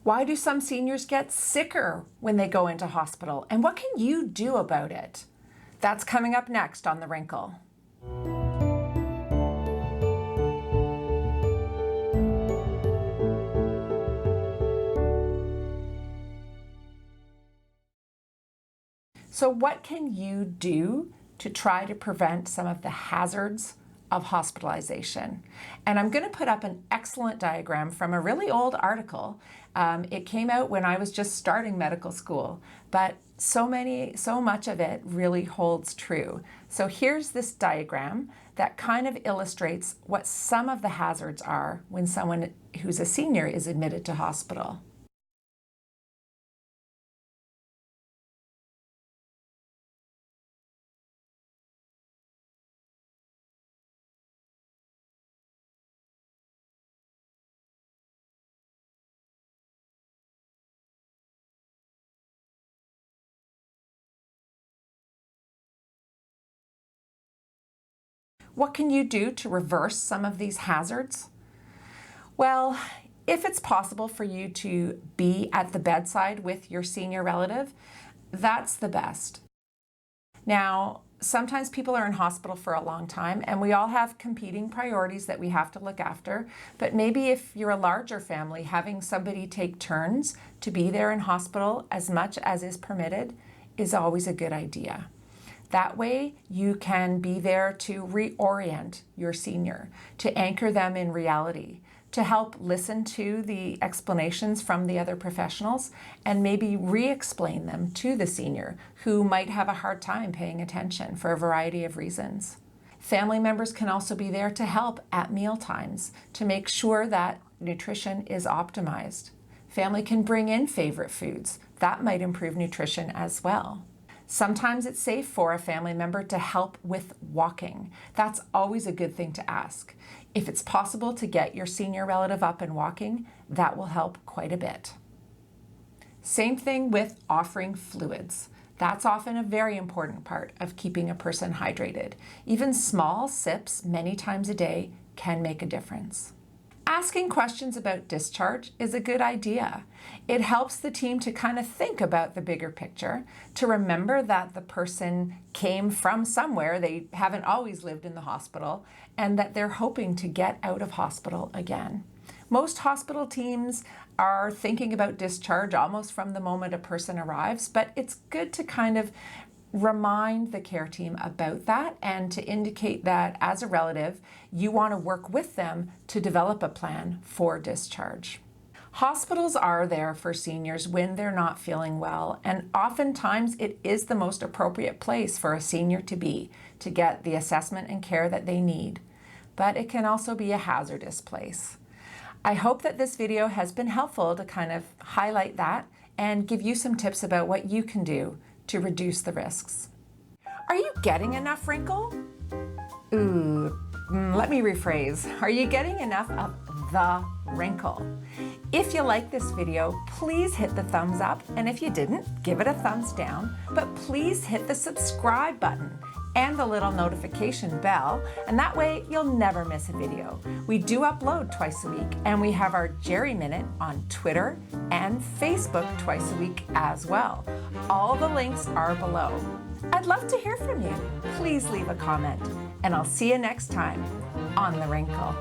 Why do some seniors get sicker when they go into hospital? And what can you do about it? That's coming up next on The Wrinkle. So what can you do to try to prevent some of the hazards of hospitalization? And I'm going to put up an excellent diagram from a really old article. It came out when I was just starting medical school, but so much of it really holds true. So here's this diagram that kind of illustrates what some of the hazards are when someone who's a senior is admitted to hospital. What can you do to reverse some of these hazards? Well, if it's possible for you to be at the bedside with your senior relative, that's the best. Now, sometimes people are in hospital for a long time and we all have competing priorities that we have to look after, but maybe if you're a larger family, having somebody take turns to be there in hospital as much as is permitted is always a good idea. That way you can be there to reorient your senior, to anchor them in reality, to help listen to the explanations from the other professionals and maybe re-explain them to the senior who might have a hard time paying attention for a variety of reasons. Family members can also be there to help at meal times to make sure that nutrition is optimized. Family can bring in favorite foods. That might improve nutrition as well. Sometimes it's safe for a family member to help with walking. That's always a good thing to ask. If it's possible to get your senior relative up and walking, that will help quite a bit. Same thing with offering fluids. That's often a very important part of keeping a person hydrated. Even small sips many times a day can make a difference. Asking questions about discharge is a good idea. It helps the team to kind of think about the bigger picture, to remember that the person came from somewhere, they haven't always lived in the hospital, and that they're hoping to get out of hospital again. Most hospital teams are thinking about discharge almost from the moment a person arrives, but it's good to kind of remind the care team about that and to indicate that as a relative, you want to work with them to develop a plan for discharge. Hospitals are there for seniors when they're not feeling well, and oftentimes it is the most appropriate place for a senior to be to get the assessment and care that they need. But it can also be a hazardous place. I hope that this video has been helpful to kind of highlight that and give you some tips about what you can do to reduce the risks. Are you getting enough wrinkle? Let me rephrase. Are you getting enough of the wrinkle? If you like this video, please hit the thumbs up, and if you didn't, give it a thumbs down, but please hit the subscribe button and the little notification bell, and that way you'll never miss a video. We do upload twice a week, and we have our Jerry Minute on Twitter and Facebook twice a week as well. All the links are below. I'd love to hear from you. Please leave a comment, and I'll see you next time on The Wrinkle.